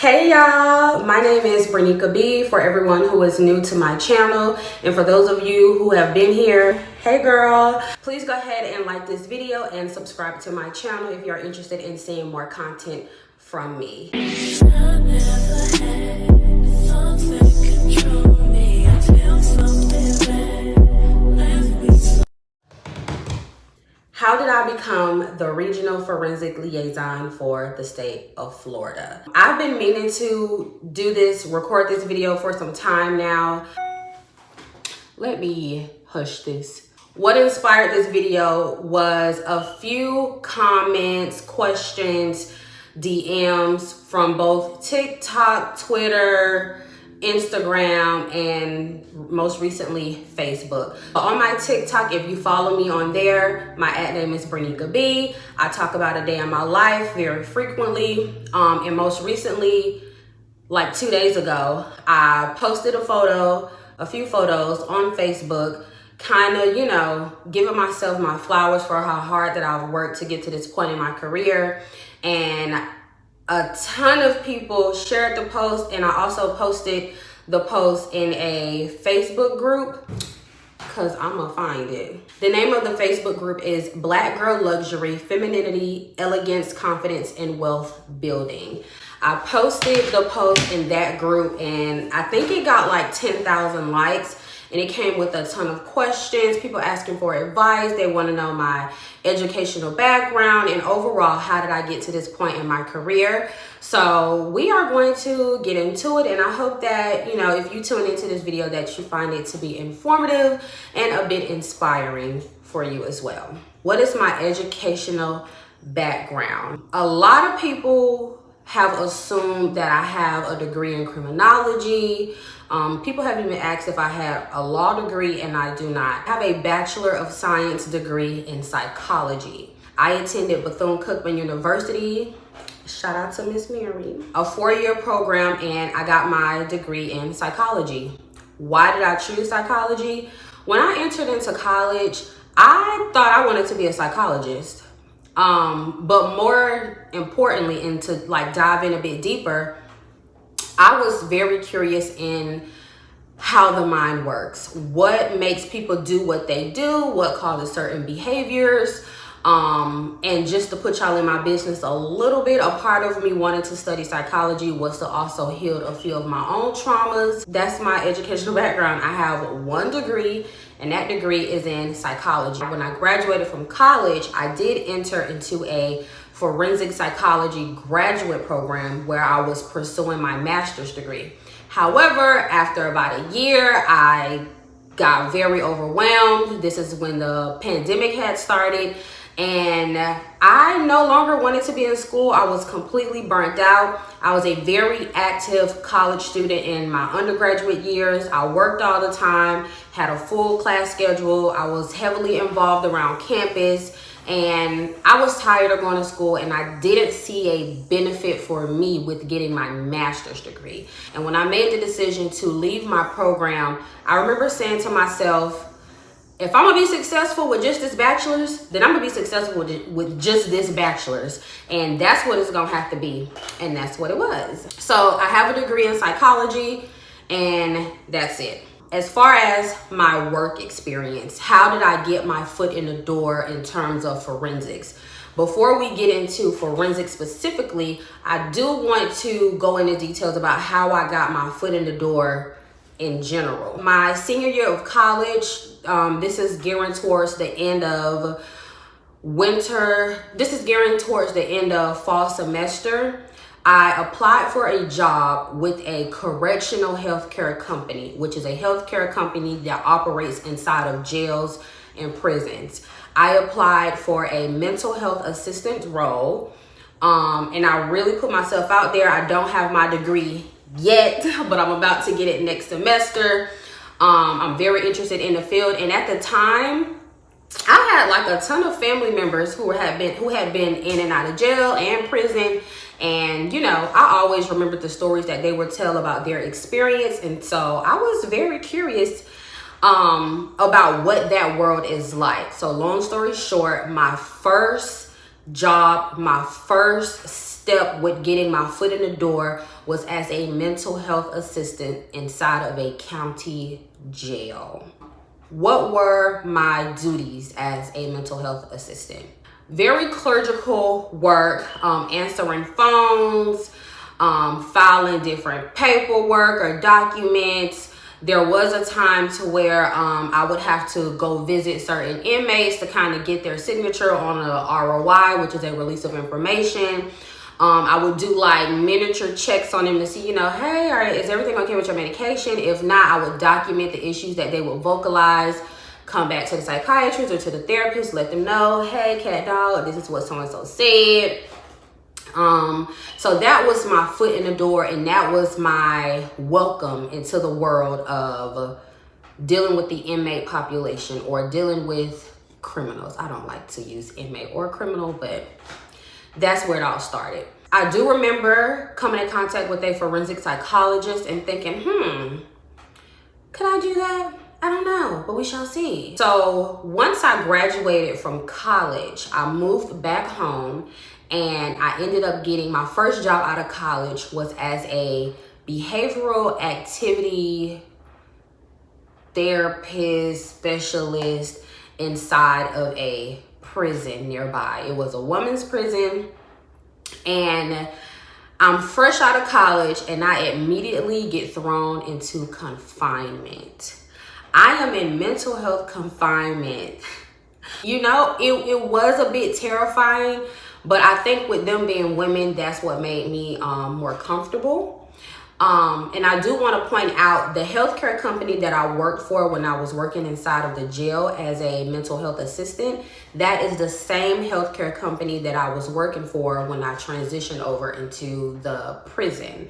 Hey y'all, my name is brenikab for everyone who is new to my channel, and for those of you who have been here, hey girl. Please go ahead and like this video and subscribe to my channel if you're interested in seeing more content from me. How did I become the regional forensic liaison for the state of Florida? I've been meaning to record this video for some time now. Let me hush this. What inspired this video was a few comments, questions, DMs from both TikTok, Twitter, Instagram, and most recently Facebook. On my TikTok, if you follow me on there, my ad name is brenikab. I talk about a day in my life very frequently, and most recently, like 2 days ago, I posted a few photos on Facebook, kind of, giving myself my flowers for how hard that I've worked to get to this point in my career. And a ton of people shared the post, and I also posted the post in a Facebook group because I'm gonna find it. The name of the Facebook group is Black Girl Luxury, Femininity, Elegance, Confidence, and Wealth Building. I posted the post in that group, and I think it got like 10,000 likes. And it came with a ton of questions, people asking for advice. They want to know my educational background and overall, how did I get to this point in my career? So we are going to get into it. And I hope that, if you tune into this video, that you find it to be informative and a bit inspiring for you as well. What is my educational background? A lot of people have assumed that I have a degree in criminology. People have even asked if I had a law degree, and I do not. I have a Bachelor of Science degree in psychology. I attended Bethunecookmanuniversity. Shout out to Miss Mary. A 4-year program, and I got my degree in psychology. Why did I choose psychology? When I entered into college, I thought I wanted to be a psychologist. But more importantly, and to dive in a bit deeper, I was very curious in how the mind works. What makes people do what they do? What causes certain behaviors? And just to put y'all in my business a little bit, a part of me wanting to study psychology was to also heal a few of my own traumas. That's my educational background. I have 1 degree, and that degree is in psychology. When I graduated from college, I did enter into a forensic psychology graduate program where I was pursuing my master's degree. However, after about a year, I got very overwhelmed. This is when the pandemic had started, and I no longer wanted to be in school. I was completely burnt out. I was a very active college student in my undergraduate years. I worked all the time, had a full class schedule. I was heavily involved around campus, and I was tired of going to school, and I didn't see a benefit for me with getting my master's degree. And when I made the decision to leave my program, I remember saying to myself, if I'm gonna be successful with just this bachelor's, then I'm gonna be successful with just this bachelor's. And that's what it's gonna have to be. And that's what it was. So I have a degree in psychology, and that's it. As far as my work experience, how did I get my foot in the door in terms of forensics? Before we get into forensics specifically, I do want to go into details about how I got my foot in the door in general. My senior year of college, this is gearing towards the end of winter. This is gearing towards the end of fall semester. I applied for a job with a correctional healthcare company, which is a healthcare company that operates inside of jails and prisons. I applied for a mental health assistant role, and I really put myself out there. I don't have my degree yet, but I'm about to get it next semester. I'm very interested in the field, and at the time, I had a ton of family members who had been in and out of jail and prison. And, I always remembered the stories that they would tell about their experience. And so I was very curious about what that world is like. So long story short, my first job, my first step with getting my foot in the door was as a mental health assistant inside of a county jail. What were my duties as a mental health assistant? Very clerical work, answering phones, filing different paperwork or documents. There was a time to where I would have to go visit certain inmates to kind of get their signature on a ROI, which is a release of information. I would do like miniature checks on them to see, hey, is everything okay with your medication? If not, I would document the issues that they would vocalize, come back to the psychiatrist or to the therapist, let them know, hey, cat dog, this is what so-and-so said. So that was my foot in the door, and that was my welcome into the world of dealing with the inmate population or dealing with criminals. I don't like to use inmate or criminal, but that's where it all started. I do remember coming in contact with a forensic psychologist and thinking, could I do that? I don't know, but we shall see. So once I graduated from college, I moved back home, and I ended up getting my first job out of college was as a behavioral activity therapist specialist inside of a prison nearby. It was a women's prison, and I'm fresh out of college, and I immediately get thrown into confinement. I am in mental health confinement. It was a bit terrifying, but I think with them being women, that's what made me more comfortable. And I do want to point out the healthcare company that I worked for when I was working inside of the jail as a mental health assistant. That is the same healthcare company that I was working for when I transitioned over into the prison.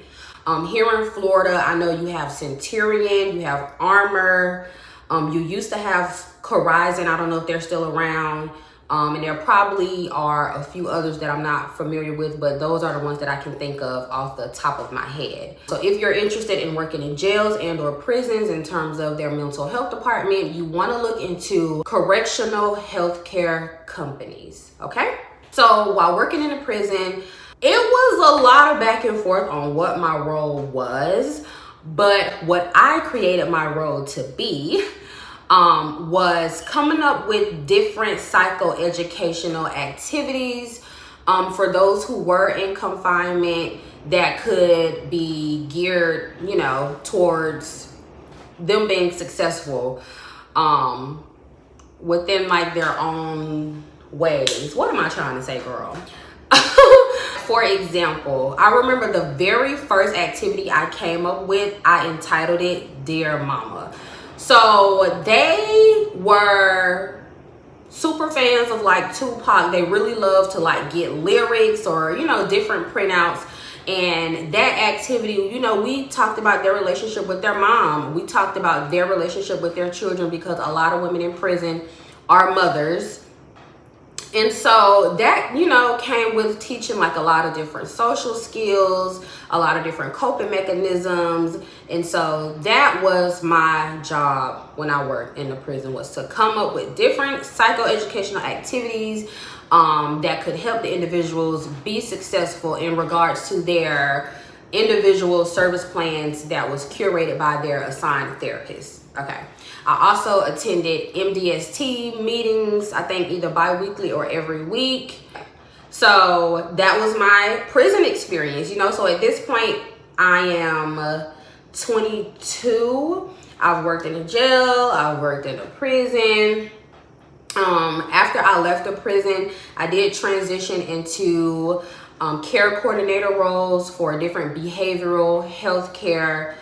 Here in Florida, I know you have Centurion, you have Armor. You used to have Horizon. I don't know if they're still around. And there probably are a few others that I'm not familiar with, but those are the ones that I can think of off the top of my head. So if you're interested in working in jails and or prisons in terms of their mental health department, you want to look into correctional healthcare companies, okay? So while working in a prison, it was a lot of back and forth on what my role was, but what I created my role to be was coming up with different psychoeducational activities for those who were in confinement that could be geared, towards them being successful within like their own ways. What am I trying to say, girl? For example, I remember the very first activity I came up with, I entitled it Dear Mama. So they were super fans of like Tupac. They really love to like get lyrics or, different printouts. And that activity, we talked about their relationship with their mom. We talked about their relationship with their children, because a lot of women in prison are mothers. And so that, came with teaching like a lot of different social skills, a lot of different coping mechanisms. And so that was my job when I worked in the prison, was to come up with different psychoeducational activities that could help the individuals be successful in regards to their individual service plans that was curated by their assigned therapist. Okay. I also attended MDST meetings, I think either bi-weekly or every week. So that was my prison experience, So at this point, I am 22. I've worked in a jail. I've worked in a prison. After I left the prison, I did transition into care coordinator roles for different behavioral healthcare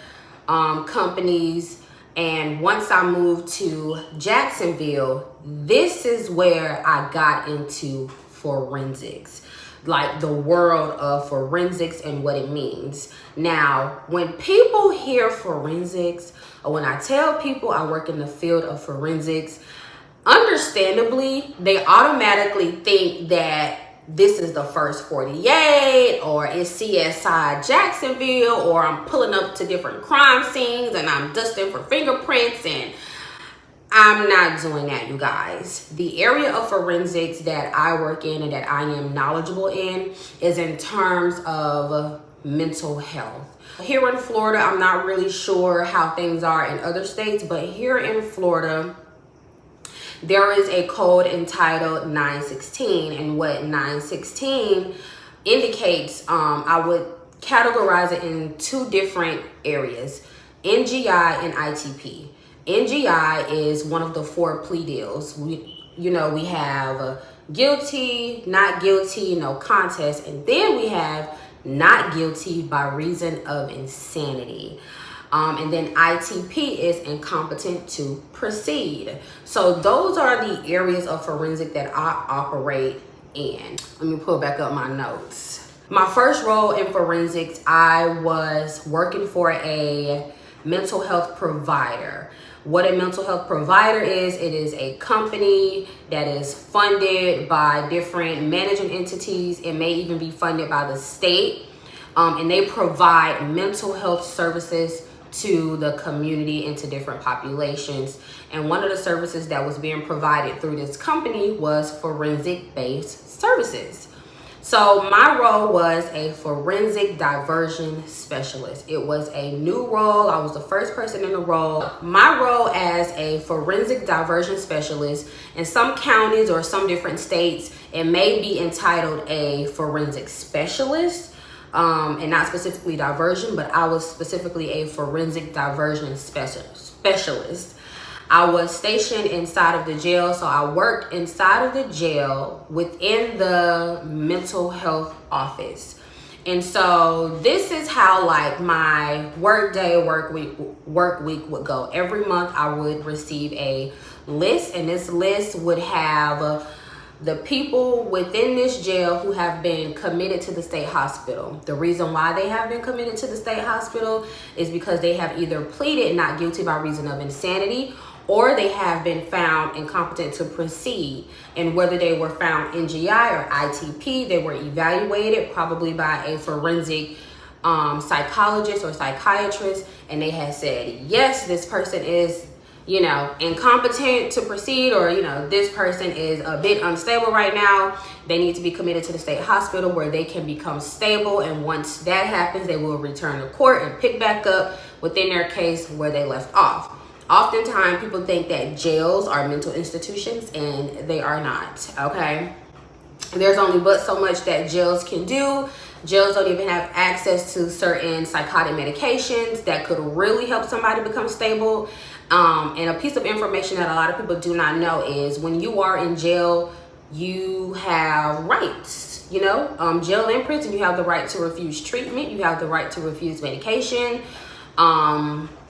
companies. And once I moved to Jacksonville, this is where I got into forensics, like the world of forensics and what it means. Now, when people hear forensics, or when I tell people I work in the field of forensics, understandably, they automatically think that this is the first 48, or it's CSI Jacksonville, or I'm pulling up to different crime scenes and I'm dusting for fingerprints. And I'm not doing that, you guys. The area of forensics that I work in and that I am knowledgeable in is in terms of mental health. Here in Florida, I'm not really sure how things are in other states, but here in Florida, there is a code entitled 916, and what 916 indicates, I would categorize it in two different areas, NGI and ITP. NGI is one of the 4 plea deals. We have guilty, not guilty, no contest, and then we have not guilty by reason of insanity. And then ITP is incompetent to proceed. So those are the areas of forensic that I operate in. Let me pull back up my notes. My first role in forensics, I was working for a mental health provider. What a mental health provider is, it is a company that is funded by different management entities. It may even be funded by the state. And they provide mental health services to the community and to different populations. And one of the services that was being provided through this company was forensic-based services. So my role was a forensic diversion specialist. It was a new role. I was the first person in the role. My role as a forensic diversion specialist, in some counties or some different states, it may be entitled a forensic specialist, and not specifically diversion, but I was specifically a forensic diversion specialist. I was stationed inside of the jail, so I worked inside of the jail within the mental health office. And so this is how like my work week would go. Every month I would receive a list, and this list would have the people within this jail who have been committed to the state hospital. The reason why they have been committed to the state hospital is because they have either pleaded not guilty by reason of insanity, or they have been found incompetent to proceed. And whether they were found NGI or ITP, they were evaluated probably by a forensic psychologist or psychiatrist, and they had said, yes, this person is, incompetent to proceed, or, this person is a bit unstable right now. They need to be committed to the state hospital where they can become stable. And once that happens, they will return to court and pick back up within their case where they left off. Oftentimes, people think that jails are mental institutions, and they are not, okay? There's only but so much that jails can do. Jails don't even have access to certain psychotic medications that could really help somebody become stable. And a piece of information that a lot of people do not know is when you are in jail, you have rights, jail and prison. You have the right to refuse treatment. You have the right to refuse medication.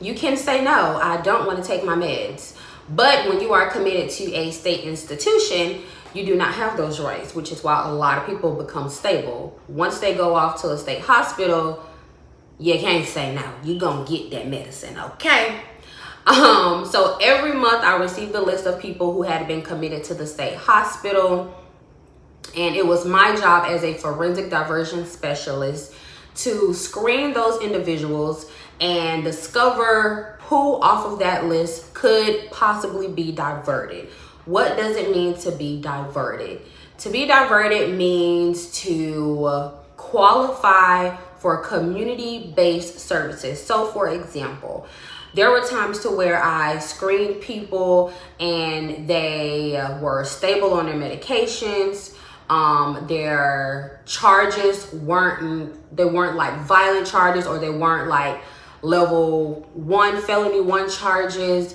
You can say, no, I don't want to take my meds. But when you are committed to a state institution, you do not have those rights, which is why a lot of people become stable. Once they go off to a state hospital, you can't say no. You're going to get that medicine, okay? So every month I received a list of people who had been committed to the state hospital. And it was my job as a forensic diversion specialist to screen those individuals and discover who off of that list could possibly be diverted. What does it mean to be diverted? To be diverted means to qualify for community-based services. So for example, there were times to where I screened people and they were stable on their medications. Their charges weren't like violent charges, or they weren't like level 1 felony 1 charges.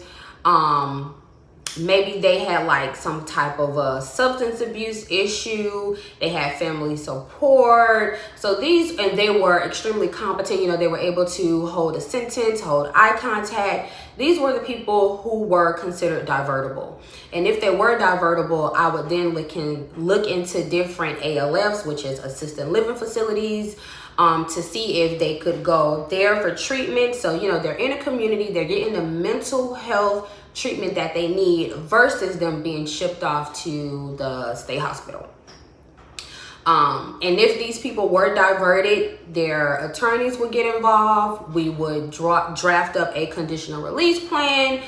Maybe they had like some type of a substance abuse issue. They had family support. So and they were extremely competent. They were able to hold a sentence, hold eye contact. These were the people who were considered divertible. And if they were divertible, I would then look into different ALFs, which is assisted living facilities, to see if they could go there for treatment. So, they're in a community, they're getting the mental health treatment that they need versus them being shipped off to the state hospital. And if these people were diverted, their attorneys would get involved. We would draft up a conditional release plan.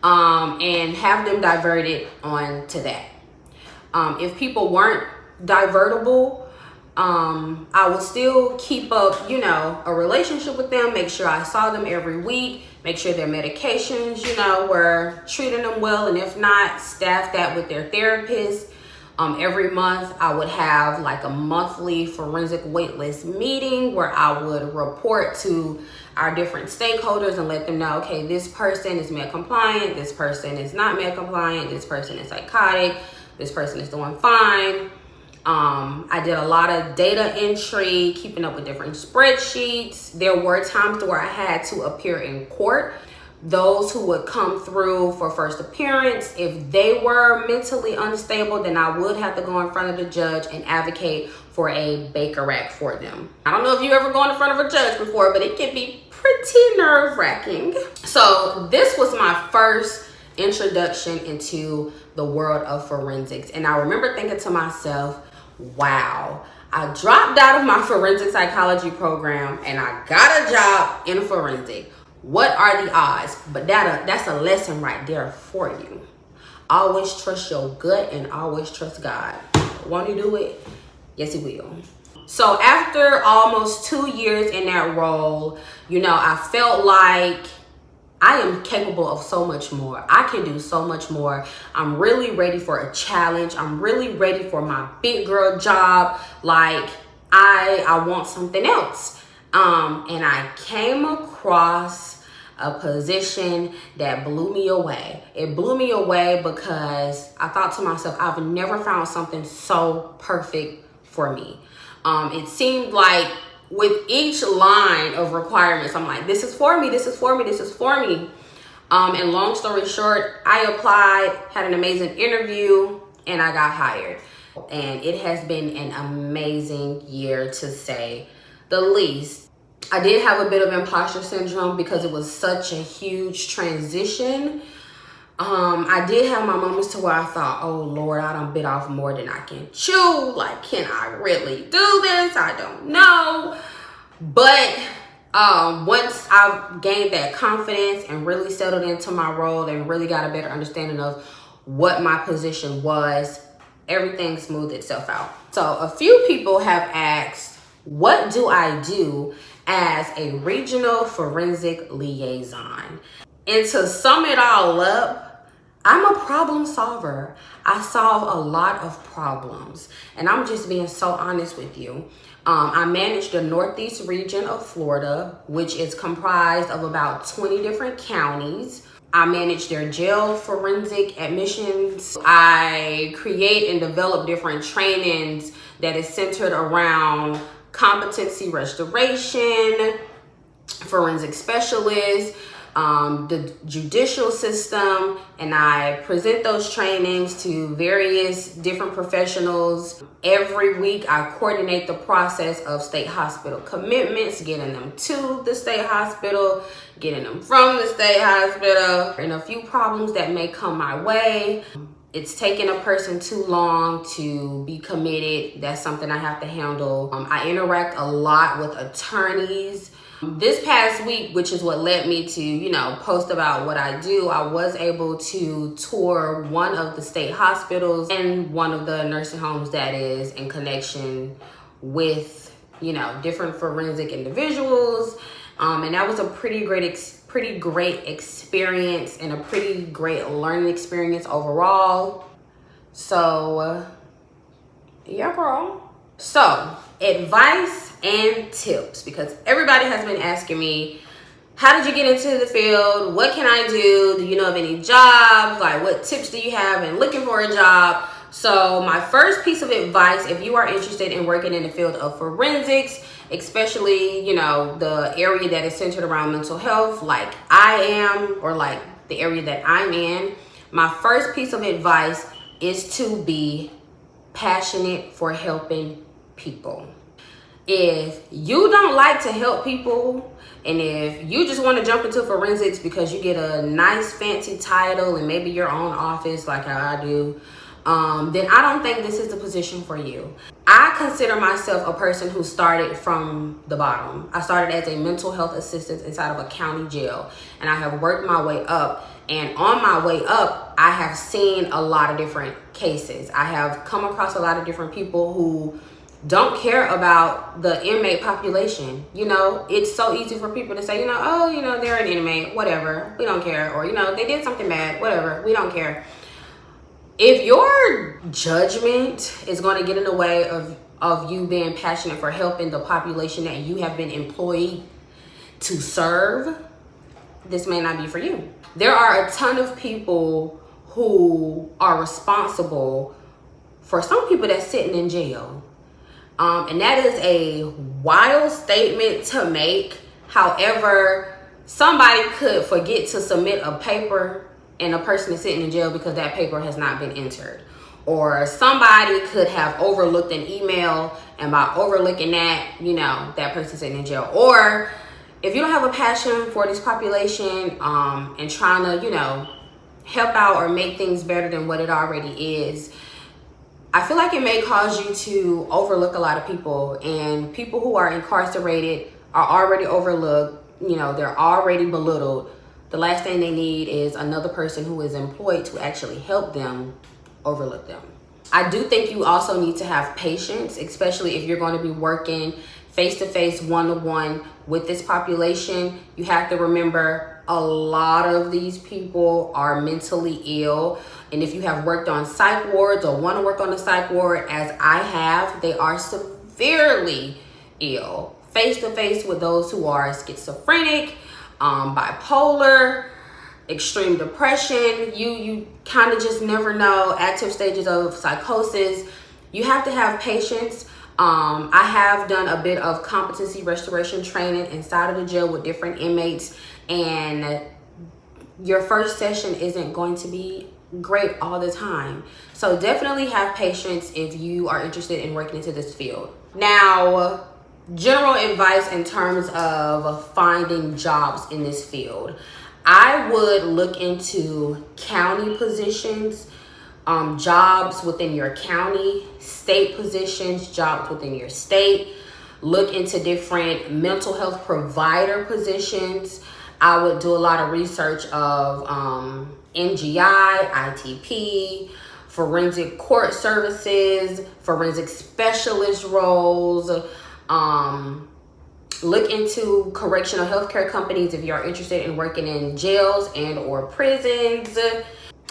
and have them diverted on to that. If people weren't divertible, I would still keep up, you know, a relationship with them, make sure I saw them every week, make sure their medications, you know, were treating them well, and if not, staff that with their therapist. Every month I would have like a monthly forensic waitlist meeting where I would report to our different stakeholders and let them know, okay, this person is med compliant, this person is not med compliant, this person is psychotic, this person is doing fine. I did a lot of data entry, keeping up with different spreadsheets. There were times where I had to appear in court. Those who would come through for first appearance, if they were mentally unstable, then I would have to go in front of the judge and advocate for a Baker Act for them. I don't know if you ever gone in front of a judge before, but it can be pretty nerve-wracking. So this was my first introduction into the world of forensics. And I remember thinking to myself, wow, I dropped out of my forensic psychology program and I got a job in forensic. What are the odds? But that's a lesson right there for you. Always trust your gut and always trust God. Won't he do it? Yes, he will. So after almost 2 years in that role, you know, I felt like I am capable of so much more. I can do so much more. I'm really ready for a challenge. I'm really ready for my big girl job. Like I want something else. And I came across a position that blew me away. It blew me away because I thought to myself, I've never found something so perfect for me. It seemed like with each line of requirements, I'm like, this is for me, this is for me, this is for me. And long story short, I applied, had an amazing interview, and I got hired. And it has been an amazing year, to say the least. I did have a bit of imposter syndrome because it was such a huge transition. I did have my moments to where I thought, oh Lord, I done bit off more than I can chew. Like, can I really do this? I don't know. But once I gained that confidence and really settled into my role and really got a better understanding of what my position was, everything smoothed itself out. So a few people have asked, what do I do as a regional forensic liaison? And to sum it all up, I'm a problem solver. I solve a lot of problems. And I'm just being so honest with you. I manage the Northeast region of Florida, which is comprised of about 20 different counties. I manage their jail forensic admissions. I create and develop different trainings that is centered around competency restoration, forensic specialist, the judicial system, and I present those trainings to various different professionals. Every week I coordinate the process of state hospital commitments, getting them to the state hospital, getting them from the state hospital, and a few problems that may come my way. It's taking a person too long to be committed. That's something I have to handle. I interact a lot with attorneys. This past week, which is what led me to, you know, post about what I do, I was able to tour one of the state hospitals and one of the nursing homes that is in connection with, you know, different forensic individuals. And that was a pretty great experience and a pretty great learning experience overall. So yeah, girl. So advice and tips, because everybody has been asking me, how did you get into the field? What can I do? Do you know of any jobs? Like, what tips do you have in looking for a job? So my first piece of advice, if you are interested in working in the field of forensics, especially, you know, the area that is centered around mental health, like I am, or like the area that I'm in, my first piece of advice is to be passionate for helping people. If you don't like to help people, and if you just want to jump into forensics because you get a nice fancy title and maybe your own office like how I do, then I don't think this is the position for you. I consider myself a person who started from the bottom. I started as a mental health assistant inside of a county jail, and I have worked my way up And on my way up, I have seen a lot of different cases. I have come across a lot of different people who don't care about the inmate population. You know, it's so easy for people to say, you know, oh, you know, they're an inmate, whatever, we don't care. Or, you know, they did something bad, whatever, we don't care. If your judgment is going to get in the way of you being passionate for helping the population that you have been employed to serve, this may not be for you. There are a ton of people who are responsible for some people that's sitting in jail. And that is a wild statement to make. However, somebody could forget to submit a paper and a person is sitting in jail because that paper has not been entered. Or somebody could have overlooked an email, and by overlooking that, you know, that person's sitting in jail. Or if you don't have a passion for this population and trying to, you know, help out or make things better than what it already is, I feel like it may cause you to overlook a lot of people. And people who are incarcerated are already overlooked. You know, they're already belittled. The last thing they need is another person who is employed to actually help them overlook them. I do think you also need to have patience, especially if you're going to be working face-to-face, one-to-one with this population. You have to remember a lot of these people are mentally ill. And if you have worked on psych wards or want to work on the psych ward, as I have, they are severely ill. Face-to-face with those who are schizophrenic, bipolar, extreme depression. You kind of just never know, active stages of psychosis. You have to have patience. I have done a bit of competency restoration training inside of the jail with different inmates, and your first session isn't going to be great all the time. So definitely have patience if you are interested in working into this field. Now, general advice in terms of finding jobs in this field. I would look into county positions, jobs within your county, state positions, jobs within your state. Look into different mental health provider positions. I would do a lot of research of NGI, ITP, forensic court services, forensic specialist roles. Look into correctional healthcare companies if you're interested in working in jails and or prisons.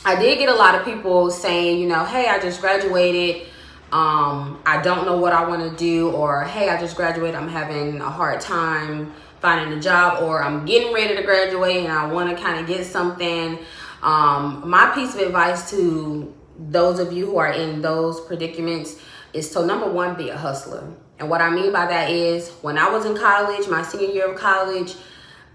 I did get a lot of people saying, you know, hey, I just graduated. I don't know what I want to do, or hey, I just graduated. I'm having a hard time finding a job, or I'm getting ready to graduate and I want to kind of get something. My piece of advice to those of you who are in those predicaments is to, number one, be a hustler. And what I mean by that is, when I was in college, my senior year of college,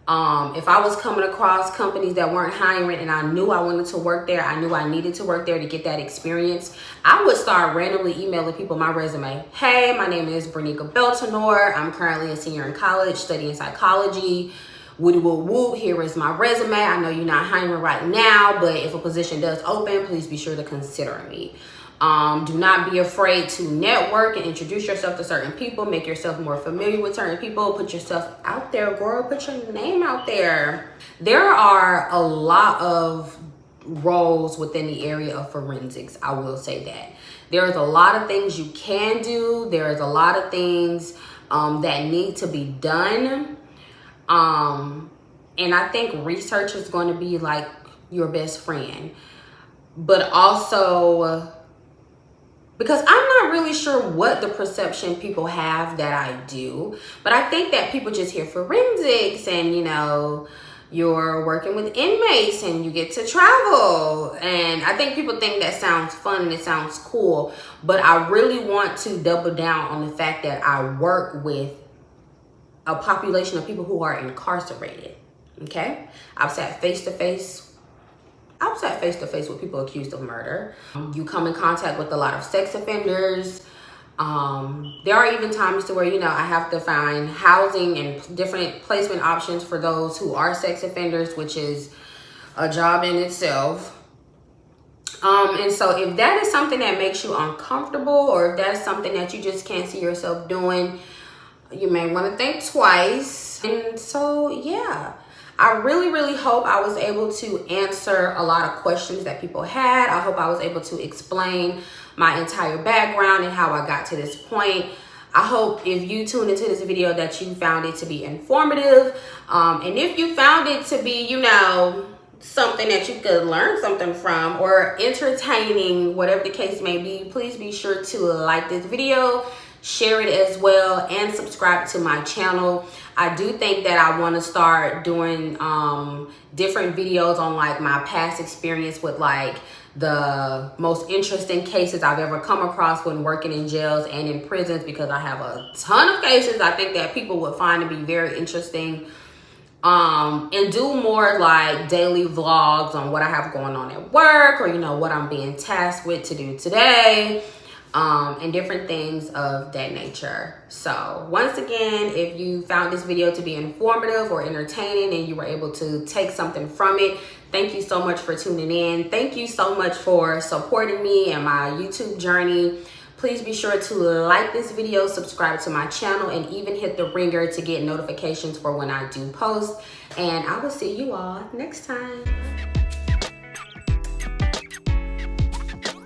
if I was coming across companies that weren't hiring and I knew I wanted to work there, I knew I needed to work there to get that experience, I would start randomly emailing people my resume. Hey, my name is brenikab. I'm currently a senior in college studying psychology. Woody woo woo, here is my resume. I know you're not hiring right now, but if a position does open, please be sure to consider me. Do not be afraid to network and introduce yourself to certain people. Make yourself more familiar with certain people. Put yourself out there, girl. Put your name out there. There are a lot of roles within the area of forensics. I will say that. There's a lot of things you can do. There's a lot of things that need to be done. And I think research is going to be like your best friend. But also, because I'm not really sure what the perception people have that I do, but I think that people just hear forensics and, you know, you're working with inmates and you get to travel. And I think people think that sounds fun and it sounds cool, but I really want to double down on the fact that I work with a population of people who are incarcerated, okay? I've sat face-to-face with people accused of murder. You come in contact with a lot of sex offenders. There are even times to where, you know, I have to find housing and different placement options for those who are sex offenders, which is a job in itself. And so if that is something that makes you uncomfortable, or if that's something that you just can't see yourself doing, you may want to think twice. And so, yeah, I really hope I was able to answer a lot of questions that people had. I hope I was able to explain my entire background and how I got to this point. I hope if you tuned into this video that you found it to be informative. And if you found it to be, you know, something that you could learn something from or entertaining, whatever the case may be, please be sure to like this video, share it as well, and subscribe to my channel. I do think that I want to start doing different videos on like my past experience with like the most interesting cases I've ever come across when working in jails and in prisons, because I have a ton of cases I think that people would find to be very interesting. And do more like daily vlogs on what I have going on at work, or you know, what I'm being tasked with to do today, and different things of that nature. So once again, if you found this video to be informative or entertaining and you were able to take something from it, thank you so much for tuning in. Thank you so much for supporting me and my YouTube journey. Please be sure to like this video, subscribe to my channel, and even hit the ringer to get notifications for when I do post. And I will see you all next time.